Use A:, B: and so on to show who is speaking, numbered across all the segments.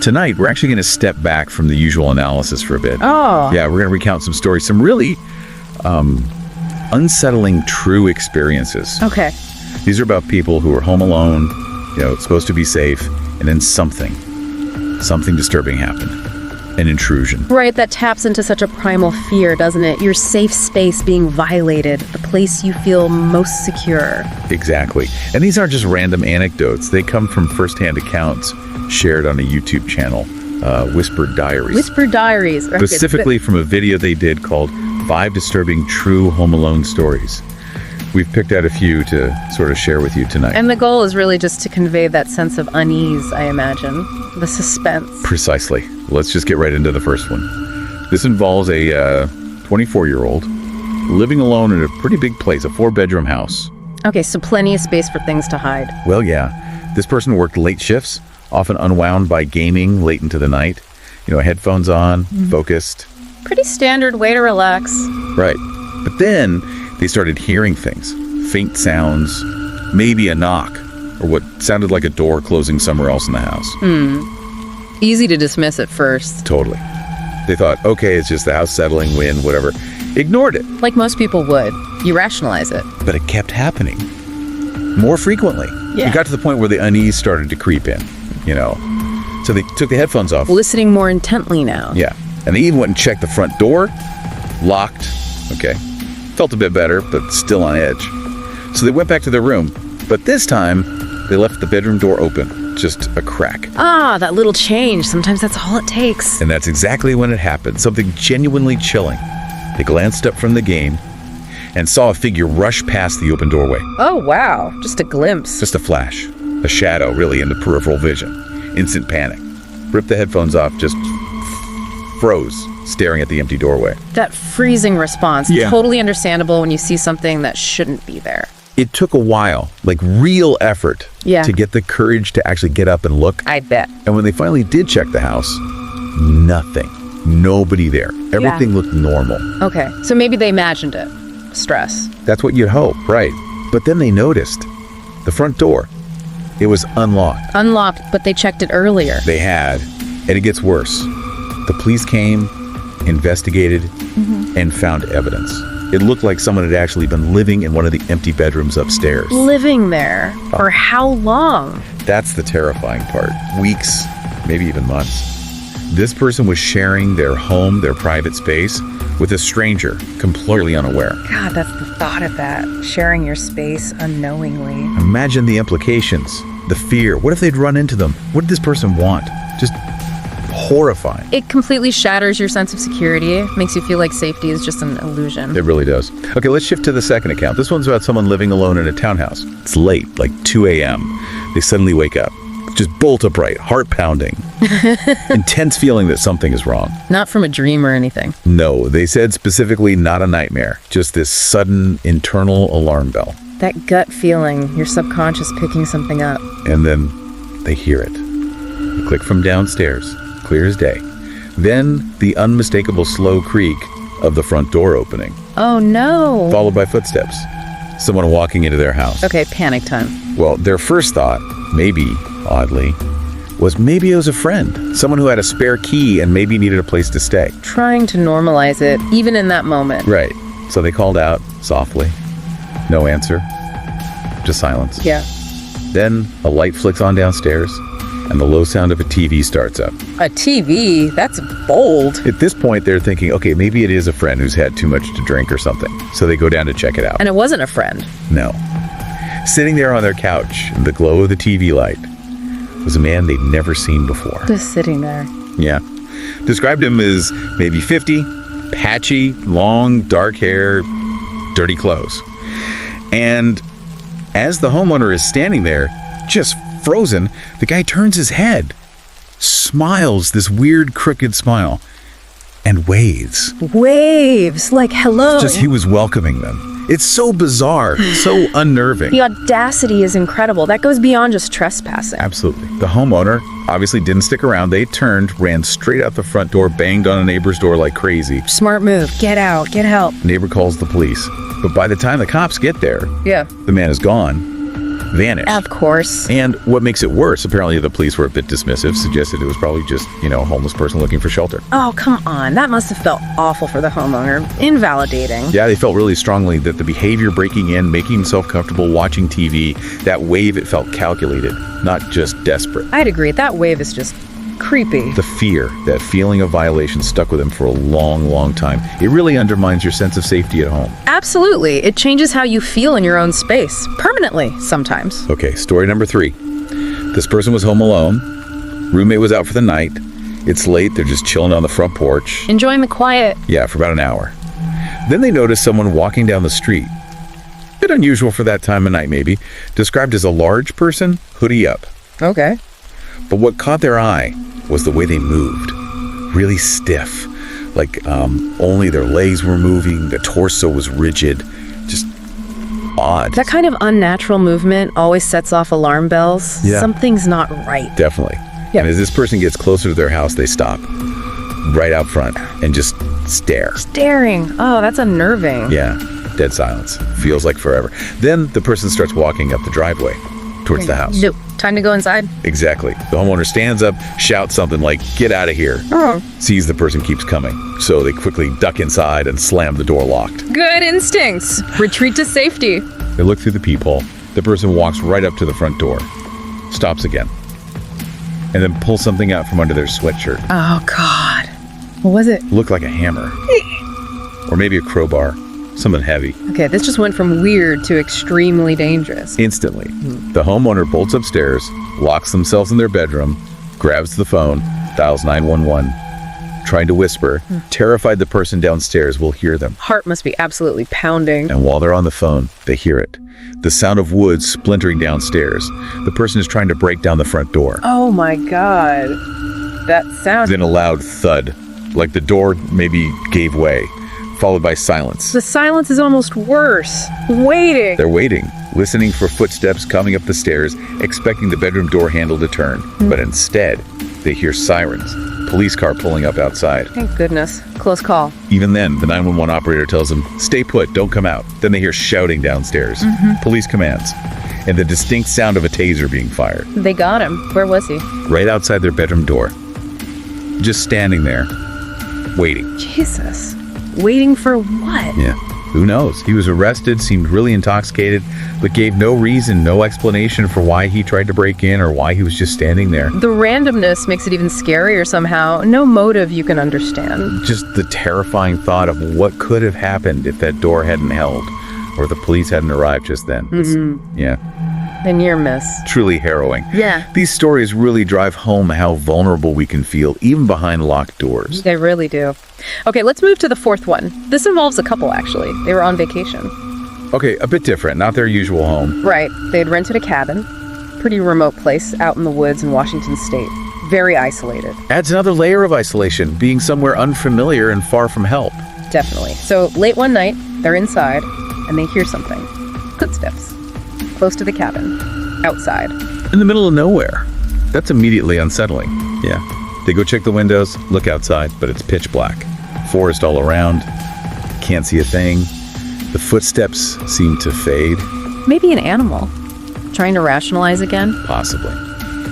A: Tonight, we're actually going to step back from the usual analysis for a bit.
B: Oh.
A: Yeah, we're going to recount some stories, some really unsettling true experiences.
B: Okay.
A: These are about people who are home alone, supposed to be safe, and then something disturbing happened. An intrusion.
B: Right, that taps into such a primal fear, doesn't it? Your safe space being violated, the place you feel most secure.
A: Exactly. And these aren't just random anecdotes. They come from firsthand accounts shared on a YouTube channel, Whispered Diaries.
B: Whispered Diaries. Right.
A: Specifically from a video they did called 5 Disturbing True Home Alone Stories. We've picked out a few to sort of share with you tonight.
B: And the goal is really just to convey that sense of unease, I imagine. The suspense.
A: Precisely. Let's just get right into the first one. This involves a 24-year-old living alone in a pretty big place, a 4-bedroom house.
B: Okay, so plenty of space for things to hide.
A: Well, yeah. This person worked late shifts, often unwound by gaming late into the night. Headphones on, focused.
B: Pretty standard way to relax.
A: Right. But then they started hearing things, faint sounds, maybe a knock, or what sounded like a door closing somewhere else in the house.
B: Easy to dismiss at first.
A: Totally. They thought, okay, it's just the house settling, wind, whatever. Ignored it.
B: Like most people would. You rationalize it.
A: But it kept happening. More frequently.
B: Yeah.
A: It got to the point where the unease started to creep in, So they took the headphones off.
B: Listening more intently now.
A: Yeah. And they even went and checked the front door. Locked. Okay. Felt a bit better, but still on edge. So they went back to their room. But this time, they left the bedroom door open. Just a crack.
B: Ah, that little change. Sometimes that's all it takes.
A: And that's exactly when it happened. Something genuinely chilling. They glanced up from the game and saw a figure rush past the open doorway.
B: Oh, wow. Just a glimpse.
A: Just a flash. A shadow, really, in the peripheral vision. Instant panic. Ripped the headphones off, just froze, staring at the empty doorway.
B: That freezing response.
A: Yeah.
B: Totally understandable when you see something that shouldn't be there.
A: It took a while, like real effort, to get the courage to actually get up and look.
B: I bet.
A: And when they finally did check the house, nothing. Nobody there. Everything looked normal.
B: Okay, so maybe they imagined it. Stress.
A: That's what you'd hope, right? But then they noticed the front door. It was unlocked.
B: Unlocked, but they checked it earlier.
A: They had. And it gets worse. The police came, investigated, and found evidence. It looked like someone had actually been living in one of the empty bedrooms upstairs.
B: Living there? For how long?
A: That's the terrifying part. Weeks, maybe even months. This person was sharing their home, their private space, with a stranger, completely unaware.
B: God, that's the thought of that. Sharing your space unknowingly.
A: Imagine the implications, the fear. What if they'd run into them? What did this person want? Just horrifying.
B: It completely shatters your sense of security. Makes you feel like safety is just an illusion.
A: It really does. Okay, let's shift to the second account. This one's about someone living alone in a townhouse. It's late, like 2 a.m. They suddenly wake up. Just bolt upright, heart pounding. Intense feeling that something is wrong.
B: Not from a dream or anything.
A: No, they said specifically not a nightmare. Just this sudden internal alarm bell.
B: That gut feeling, your subconscious picking something up.
A: And then they hear it. A click from downstairs, clear as day. Then the unmistakable slow creak of the front door opening.
B: Oh no.
A: Followed by footsteps. Someone walking into their house.
B: Okay, panic time.
A: Well, their first thought, maybe, oddly, was maybe it was a friend. Someone who had a spare key and maybe needed a place to stay.
B: Trying to normalize it, even in that moment.
A: Right. So they called out softly. No answer. Just silence.
B: Yeah.
A: Then a light flicks on downstairs and the low sound of a TV starts up.
B: A TV? That's bold.
A: At this point, they're thinking, okay, maybe it is a friend who's had too much to drink or something. So they go down to check it out.
B: And it wasn't a friend.
A: No. Sitting there on their couch in the glow of the TV light was a man they'd never seen before.
B: Just sitting there.
A: Yeah. Described him as maybe 50, patchy, long, dark hair, dirty clothes. And as the homeowner is standing there, just frozen, the guy turns his head, smiles this weird crooked smile, and waves.
B: Waves, like hello.
A: Just he was welcoming them. It's so bizarre, so unnerving.
B: The audacity is incredible. That goes beyond just trespassing.
A: Absolutely. The homeowner obviously didn't stick around. They turned, ran straight out the front door, banged on a neighbor's door like crazy.
B: Smart move. Get out. Get help.
A: Neighbor calls the police. But by the time the cops get there,
B: yeah,
A: the man is gone. vanished.
B: Of course.
A: And what makes it worse, apparently the police were a bit dismissive, suggested it was probably just, a homeless person looking for shelter.
B: Oh, come on. That must have felt awful for the homeowner. Invalidating.
A: Yeah, they felt really strongly that the behavior breaking in, making himself comfortable, watching TV, that wave, it felt calculated, not just desperate.
B: I'd agree. That wave is just creepy.
A: The fear, that feeling of violation stuck with him for a long, long time. It really undermines your sense of safety at home.
B: Absolutely. It changes how you feel in your own space. Permanently, sometimes.
A: Okay, story number 3. This person was home alone. Roommate was out for the night. It's late. They're just chilling on the front porch.
B: Enjoying the quiet.
A: Yeah, for about an hour. Then they noticed someone walking down the street. Bit unusual for that time of night, maybe. Described as a large person, hoodie up.
B: Okay.
A: But what caught their eye was the way they moved. Really stiff. Like only their legs were moving, the torso was rigid. Just odd.
B: That kind of unnatural movement always sets off alarm bells.
A: Yeah.
B: Something's not right.
A: Definitely.
B: Yep.
A: And as this person gets closer to their house, they stop right out front and just stare.
B: Staring. Oh, that's unnerving.
A: Yeah, dead silence. Feels like forever. Then the person starts walking up the driveway towards the house.
B: No. Time to go inside.
A: Exactly. The homeowner stands up, shouts something like, "Get out of here."
B: Oh.
A: Sees the person keeps coming. So they quickly duck inside and slam the door locked.
B: Good instincts. Retreat to safety.
A: They look through the peephole. The person walks right up to the front door, stops again, and then pulls something out from under their sweatshirt.
B: Oh, God. What was it?
A: Looked like a hammer. Or maybe a crowbar. Something heavy.
B: Okay, this just went from weird to extremely dangerous.
A: Instantly, the homeowner bolts upstairs, locks themselves in their bedroom, grabs the phone, dials 911, trying to whisper, terrified the person downstairs will hear them.
B: Heart must be absolutely pounding.
A: And while they're on the phone, they hear it. The sound of wood splintering downstairs. The person is trying to break down the front door.
B: Oh my God. That sound.
A: Then a loud thud, like the door maybe gave way, followed by silence.
B: The silence is almost worse. Waiting.
A: They're waiting, listening for footsteps coming up the stairs, expecting the bedroom door handle to turn. But instead, they hear sirens, police car pulling up outside.
B: Thank goodness. Close call.
A: Even then, the 911 operator tells them, "Stay put, don't come out." Then they hear shouting downstairs, police commands, and the distinct sound of a taser being fired.
B: They got him. Where was he?
A: Right outside their bedroom door. Just standing there, waiting.
B: Jesus. Waiting for what?
A: Yeah, who knows? He was arrested, seemed really intoxicated, but gave no reason, no explanation for why he tried to break in or why he was just standing there.
B: The randomness makes it even scarier somehow. No motive you can understand.
A: Just the terrifying thought of what could have happened if that door hadn't held or the police hadn't arrived just then. Yeah,
B: A near miss.
A: truly harrowing.
B: Yeah.
A: These stories really drive home how vulnerable we can feel, even behind locked doors.
B: They really do. Okay, let's move to the fourth one. This involves a couple, actually. They were on vacation.
A: Okay, a bit different, not their usual home.
B: Right. They had rented a cabin. Pretty remote place out in the woods in Washington State. Very isolated.
A: Adds another layer of isolation, being somewhere unfamiliar and far from help.
B: Definitely. So late one night, they're inside, and they hear something. Footsteps. Close to the cabin. Outside.
A: In the middle of nowhere. That's immediately unsettling. Yeah. They go check the windows, look outside, but it's pitch black. Forest all around. Can't see a thing. The footsteps seem to fade.
B: Maybe an animal. Trying to rationalize again?
A: Possibly.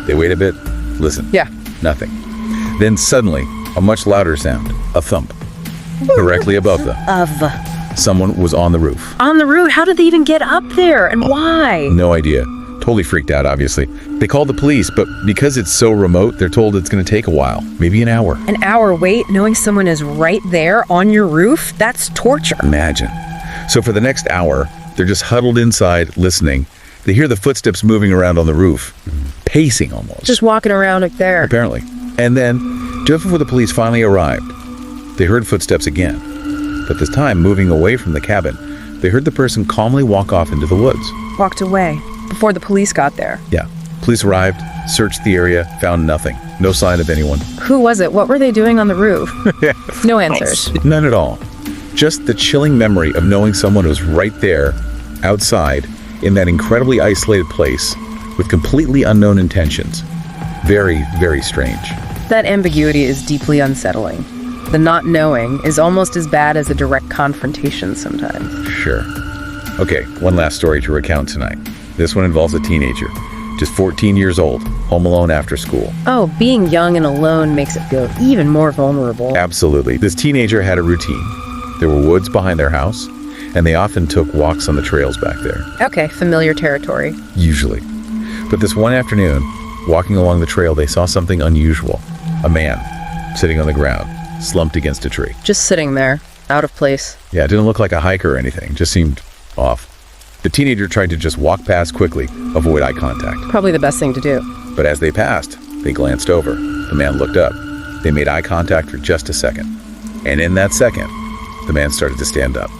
A: They wait a bit. Listen.
B: Yeah.
A: Nothing. Then suddenly, a much louder sound. A thump. Directly above them. Someone was on the roof.
B: On the roof? How did they even get up there? And why?
A: No idea. Totally freaked out, obviously. They called the police, but because it's so remote, they're told it's going to take a while. Maybe an hour.
B: An hour wait, knowing someone is right there on your roof? That's torture.
A: Imagine. So for the next hour, they're just huddled inside, listening. They hear the footsteps moving around on the roof. Pacing almost.
B: Just walking around up there.
A: Apparently. And then, just before the police finally arrived, they heard footsteps again. But this time, moving away from the cabin, they heard the person calmly walk off into the woods.
B: Walked away. Before the police got there.
A: Yeah. Police arrived, searched the area, found nothing. No sign of anyone.
B: Who was it? What were they doing on the roof? No answers.
A: None at all. Just the chilling memory of knowing someone was right there, outside, in that incredibly isolated place, with completely unknown intentions. Very, very strange.
B: That ambiguity is deeply unsettling. The not knowing is almost as bad as a direct confrontation sometimes.
A: Sure. Okay, one last story to recount tonight. This one involves a teenager, just 14 years old, home alone after school.
B: Oh, being young and alone makes it feel even more vulnerable.
A: Absolutely. This teenager had a routine. There were woods behind their house, and they often took walks on the trails back there.
B: Okay, familiar territory.
A: Usually. But this one afternoon, walking along the trail, they saw something unusual. A man sitting on the ground, slumped against a tree.
B: Just sitting there, out of place.
A: Yeah, it didn't look like a hiker or anything. Just seemed off. The teenager tried to just walk past quickly, avoid eye contact.
B: Probably the best thing to do.
A: But as they passed, they glanced over. The man looked up. They made eye contact for just a second. And in that second, the man started to stand up.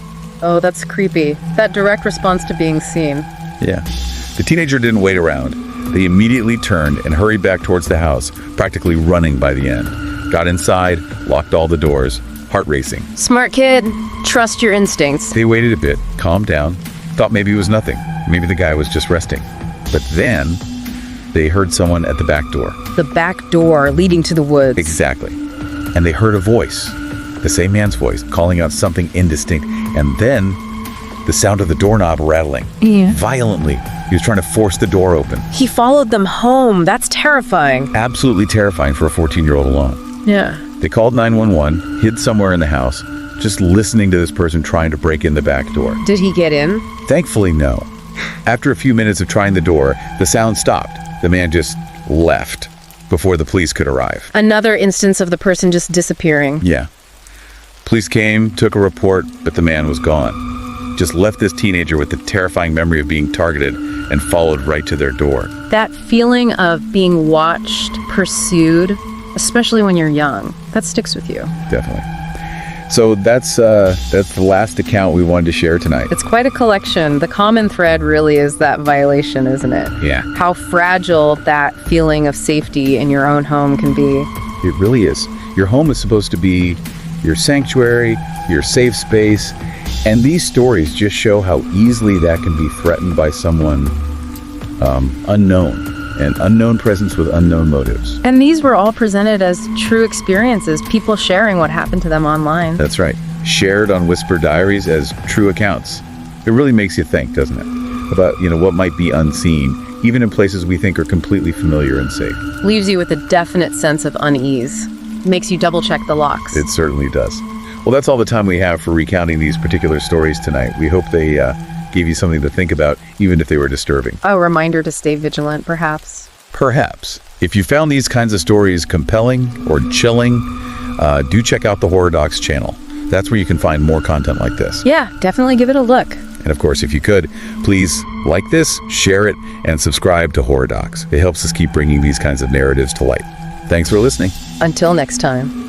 B: Oh, that's creepy. That direct response to being seen.
A: Yeah. The teenager didn't wait around. They immediately turned and hurried back towards the house, practically running by the end. Got inside, locked all the doors, heart racing.
B: Smart kid. Trust your instincts.
A: They waited a bit, calmed down, thought maybe it was nothing. Maybe the guy was just resting. But then they heard someone at the back door.
B: The back door leading to the woods.
A: Exactly. And they heard a voice, the same man's voice, calling out something indistinct. And then the sound of the doorknob rattling.
B: Yeah.
A: Violently. He was trying to force the door open.
B: He followed them home. That's terrifying.
A: Absolutely terrifying for a 14-year-old alone.
B: Yeah.
A: They called 911, hid somewhere in the house, just listening to this person trying to break in the back door.
B: Did he get in?
A: Thankfully, no. After a few minutes of trying the door, the sound stopped. The man just left before the police could arrive.
B: Another instance of the person just disappearing.
A: Yeah. Police came, took a report, but the man was gone. Just left this teenager with the terrifying memory of being targeted and followed right to their door.
B: That feeling of being watched, pursued, especially when you're young, that sticks with you.
A: Definitely. So that's the last account we wanted to share tonight.
B: It's quite a collection. The common thread really is that violation, isn't it?
A: Yeah.
B: How fragile that feeling of safety in your own home can be.
A: It really is. Your home is supposed to be your sanctuary, your safe space, and these stories just show how easily that can be threatened by someone unknown, an unknown presence with unknown motives.
B: And these were all presented as true experiences, people sharing what happened to them online.
A: That's right. Shared on Whisper Diaries as true accounts. It really makes you think, doesn't it? About, what might be unseen, even in places we think are completely familiar and safe.
B: Leaves you with a definite sense of unease. Makes you double check the locks.
A: It certainly does. Well, that's all the time we have for recounting these particular stories tonight. We hope they gave you something to think about, even if they were disturbing.
B: A reminder to stay vigilant, perhaps.
A: Perhaps. If you found these kinds of stories compelling or chilling, do check out the Horror Docs channel. That's where you can find more content like this.
B: Yeah, definitely give it a look.
A: And of course, if you could, please like this, share it, and subscribe to Horror Docs. It helps us keep bringing these kinds of narratives to light. Thanks for listening.
B: Until next time.